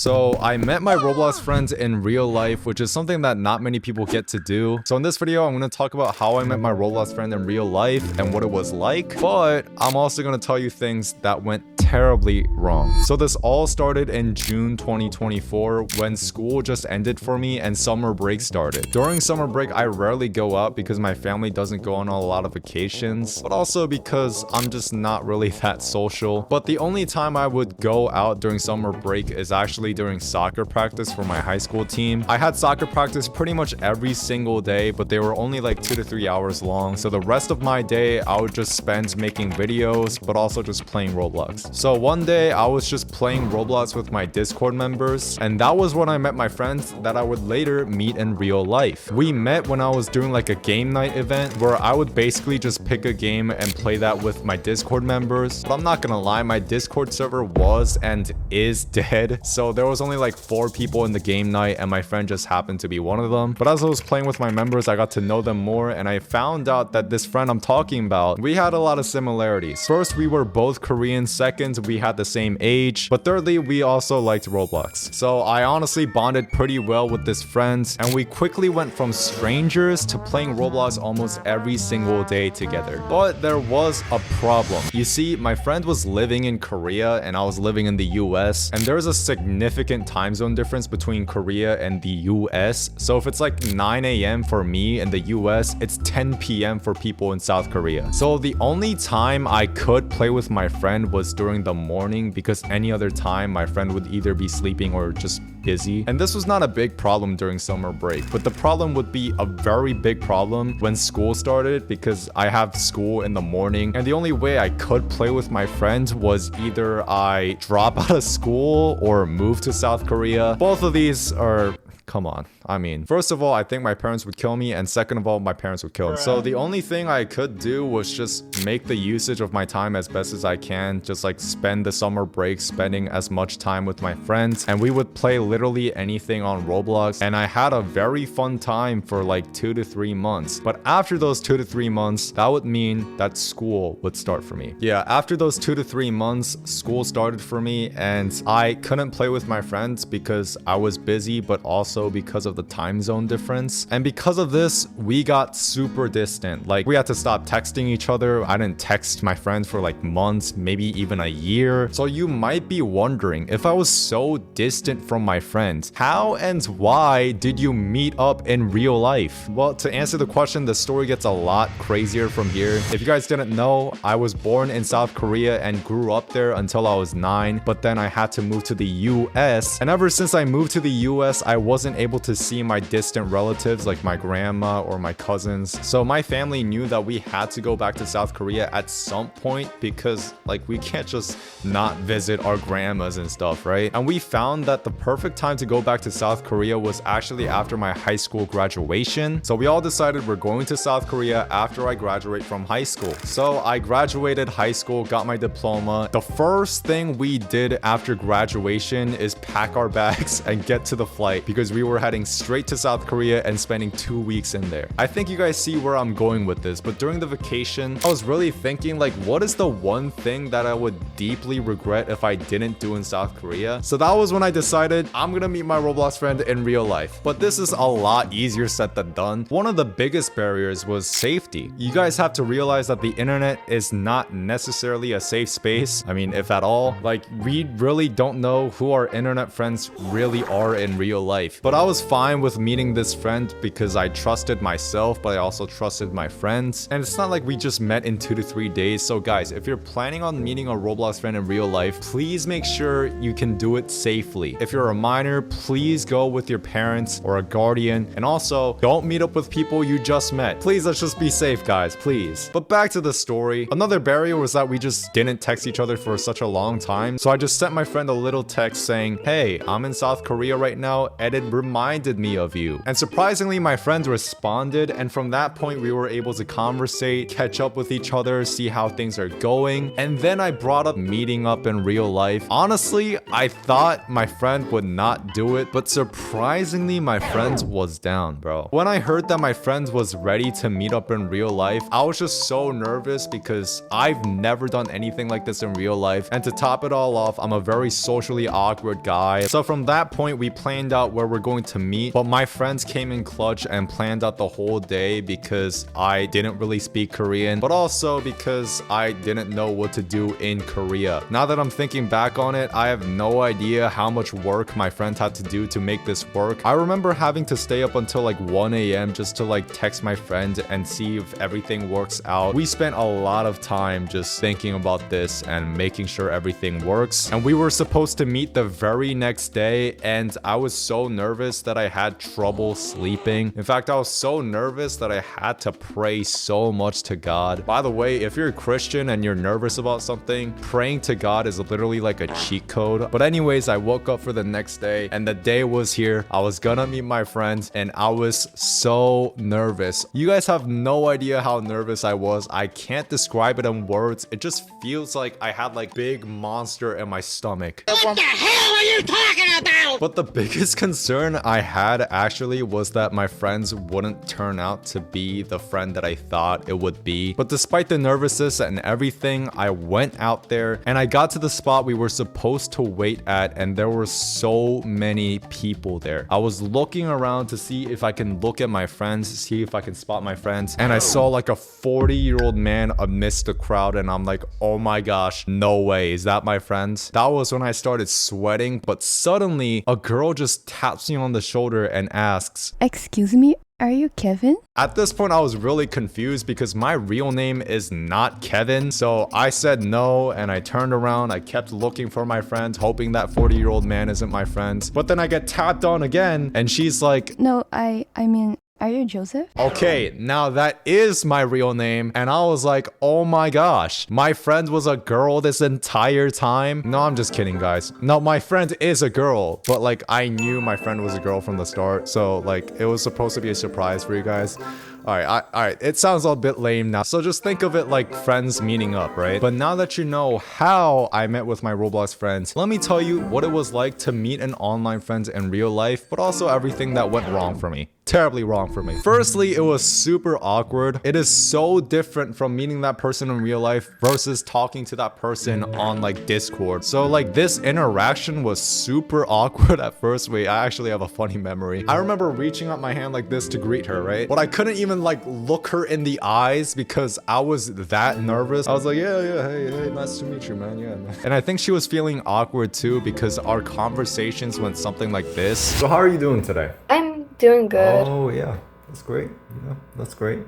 So I met my Roblox friends in real life, which is something that not many people get to do. So in this video, I'm going to talk about how I met my Roblox friend in real life and what it was like. But I'm also going to tell you things that went terribly wrong. So this all started in June 2024 when school just ended for me and summer break started. During summer break, I rarely go out because my family doesn't go on a lot of vacations, but also because I'm just not really that social. But the only time I would go out during summer break is actually during soccer practice for my high school team. I had soccer practice pretty much every single day, but they were only like 2 to 3 hours long. So the rest of my day, I would just spend making videos, but also just playing Roblox. So one day I was just playing Roblox with my Discord members, and that was when I met my friends that I would later meet in real life. We met when I was doing like a game night event where I would basically just pick a game and play that with my Discord members. But I'm not gonna lie, my Discord server was and is dead. So there was only like 4 people in the game night and my friend just happened to be one of them. But as I was playing with my members, I got to know them more, and I found out that this friend I'm talking about, we had a lot of similarities. First, we were both Korean. Second, we had the same age. But thirdly, we also liked Roblox. So I honestly bonded pretty well with this friend, and we quickly went from strangers to playing Roblox almost every single day together. But there was a problem. You see, my friend was living in Korea and I was living in the US, and there's a significant time zone difference between Korea and the US. So if it's like 9 a.m. for me in the US, it's 10 p.m. for people in South Korea. So the only time I could play with my friend was during the morning, because any other time my friend would either be sleeping or just busy. And this was not a big problem during summer break, but the problem would be a very big problem when school started, because I have school in the morning, and the only way I could play with my friend was either I drop out of school or move to South Korea. Both of these are... Come on. I mean, first of all, I think my parents would kill me, and second of all, my parents would kill me. So the only thing I could do was just make the usage of my time as best as I can, just like spend the summer break spending as much time with my friends, and we would play literally anything on Roblox, and I had a very fun time for like 2 to 3 months. But after those 2 to 3 months, that would mean that school would start for me. Yeah, after those 2 to 3 months, school started for me, and I couldn't play with my friends because I was busy, but also because of the time zone difference. And because of this, we got super distant. Like, we had to stop texting each other. I didn't text my friends for like months, maybe even a year. So you might be wondering, if I was so distant from my friends, how and why did you meet up in real life? Well, to answer the question, the story gets a lot crazier from here. If you guys didn't know, I was born in South Korea and grew up there until I was 9, but then I had to move to the US. And ever since I moved to the US, I wasn't able to see my distant relatives like my grandma or my cousins. So my family knew that we had to go back to South Korea at some point, because like we can't just not visit our grandmas and stuff, right? And we found that the perfect time to go back to South Korea was actually after my high school graduation. So we all decided we're going to South Korea after I graduate from high school. So I graduated high school, got my diploma. The first thing we did after graduation is pack our bags and get to the flight, because we were heading straight to South Korea and spending 2 weeks in there. I think you guys see where I'm going with this, but during the vacation, I was really thinking like, what is the one thing that I would deeply regret if I didn't do in South Korea? So that was when I decided I'm gonna meet my Roblox friend in real life. But this is a lot easier said than done. One of the biggest barriers was safety. You guys have to realize that the internet is not necessarily a safe space. I mean, if at all. Like, we really don't know who our internet friends really are in real life. But I was fine with meeting this friend because I trusted myself, but I also trusted my friends. And it's not like we just met in 2 to 3 days. So guys, if you're planning on meeting a Roblox friend in real life, please make sure you can do it safely. If you're a minor, please go with your parents or a guardian. And also, don't meet up with people you just met. Please, let's just be safe, guys, please. But back to the story. Another barrier was that we just didn't text each other for such a long time. So I just sent my friend a little text saying, hey, I'm in South Korea right now, edit reminded me of you. And surprisingly, my friends responded, and from that point, we were able to conversate, catch up with each other, see how things are going. And then I brought up meeting up in real life. Honestly, I thought my friend would not do it, but surprisingly, my friend was down, bro. When I heard that my friend was ready to meet up in real life, I was just so nervous because I've never done anything like this in real life. And to top it all off, I'm a very socially awkward guy. So from that point, we planned out where we're going to meet, but my friends came in clutch and planned out the whole day because I didn't really speak Korean, but also because I didn't know what to do in Korea. Now that I'm thinking back on it, I have no idea how much work my friends had to do to make this work. I remember having to stay up until like 1 a.m. just to like text my friend and see if everything works out. We spent a lot of time just thinking about this and making sure everything works. And we were supposed to meet the very next day, and I was so nervous that I had trouble sleeping. In fact, I was so nervous that I had to pray so much to God. By the way, if you're a Christian and you're nervous about something, praying to God is literally like a cheat code. But anyways, I woke up for the next day and the day was here. I was gonna meet my friends and I was so nervous. You guys have no idea how nervous I was. I can't describe it in words. It just feels like I had like big monster in my stomach. What the hell are you talking about? But the biggest concern I had actually was that my friends wouldn't turn out to be the friend that I thought it would be. But despite the nervousness and everything, I went out there and I got to the spot we were supposed to wait at, and there were so many people there. I was looking around to see if I can look at my friends, see if I can spot my friends, and I saw like a 40-year-old man amidst the crowd, and I'm like, oh my gosh, no way, is that my friend? That was when I started sweating, but suddenly a girl just taps me on the shoulder and asks, "Excuse me, are you Kevin?" At this point, I was really confused because my real name is not Kevin. So I said no, and I turned around. I kept looking for my friend, hoping that 40-year-old man isn't my friend. But then I get tapped on again, and she's like, No, I mean, are you Joseph? okay, now that is my real name. And I was like, oh my gosh, my friend was a girl this entire time. No, I'm just kidding, guys. No, my friend is a girl, but like I knew my friend was a girl from the start. So like it was supposed to be a surprise for you guys. All right, it sounds a bit lame now. So just think of it like friends meeting up, right? But now that you know how I met with my Roblox friends, let me tell you what it was like to meet an online friend in real life, but also everything that went wrong for me. Terribly wrong for me. Firstly, it was super awkward. It is so different from meeting that person in real life versus talking to that person on like Discord. So like this interaction was super awkward at first. Wait, I actually have a funny memory. I remember reaching out my hand like this to greet her, right? But I couldn't even like look her in the eyes because I was that nervous. I was like, yeah, hey, nice to meet you, man. Yeah. And I think she was feeling awkward too because our conversations went something like this. So how are you doing today? I'm doing good. Oh yeah, that's great. Yeah, that's great.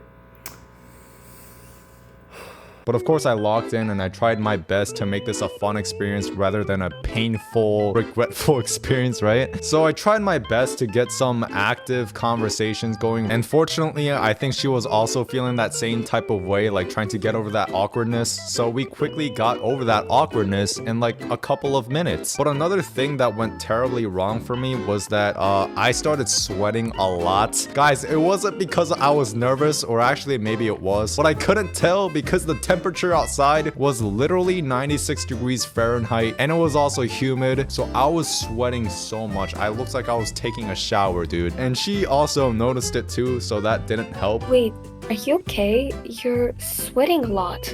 But of course I logged in and I tried my best to make this a fun experience rather than a painful, regretful experience, right? So I tried my best to get some active conversations going. And fortunately, I think she was also feeling that same type of way, like trying to get over that awkwardness. So we quickly got over that awkwardness in like a couple of minutes. But another thing that went terribly wrong for me was that I started sweating a lot. Guys, it wasn't because I was nervous, or actually maybe it was, but I couldn't tell because the temperature outside was literally 96 degrees Fahrenheit and it was also humid, so I was sweating so much. I looked like I was taking a shower, dude. And she also noticed it too, so that didn't help. Wait, are you okay? You're sweating a lot.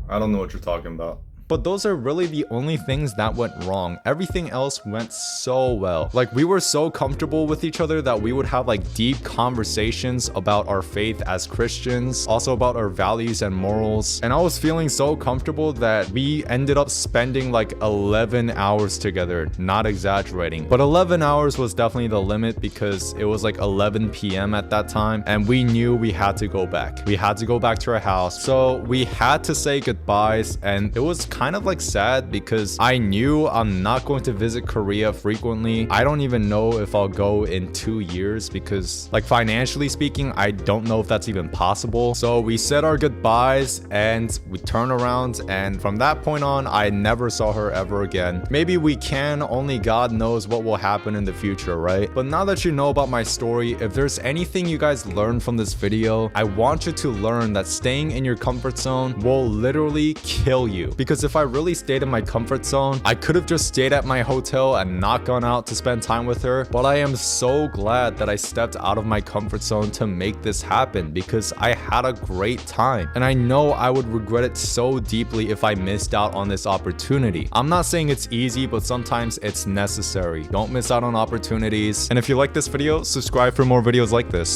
I don't know what you're talking about. But those are really the only things that went wrong. Everything else went so well. Like we were so comfortable with each other that we would have like deep conversations about our faith as Christians, also about our values and morals. And I was feeling so comfortable that we ended up spending like 11 hours together, not exaggerating. But 11 hours was definitely the limit because it was like 11 p.m. at that time and we knew we had to go back. We had to go back to our house. So we had to say goodbyes and it was kind of like sad because I knew I'm not going to visit Korea frequently. I don't even know if I'll go in 2 years because like financially speaking, I don't know if that's even possible. So we said our goodbyes and we turned around, and from that point on, I never saw her ever again. Maybe we can, only God knows what will happen in the future, right? But now that you know about my story, if there's anything you guys learn from this video, I want you to learn that staying in your comfort zone will literally kill you. Because if I really stayed in my comfort zone, I could have just stayed at my hotel and not gone out to spend time with her. But I am so glad that I stepped out of my comfort zone to make this happen because I had a great time. And I know I would regret it so deeply if I missed out on this opportunity. I'm not saying it's easy, but sometimes it's necessary. Don't miss out on opportunities. And if you like this video, subscribe for more videos like this.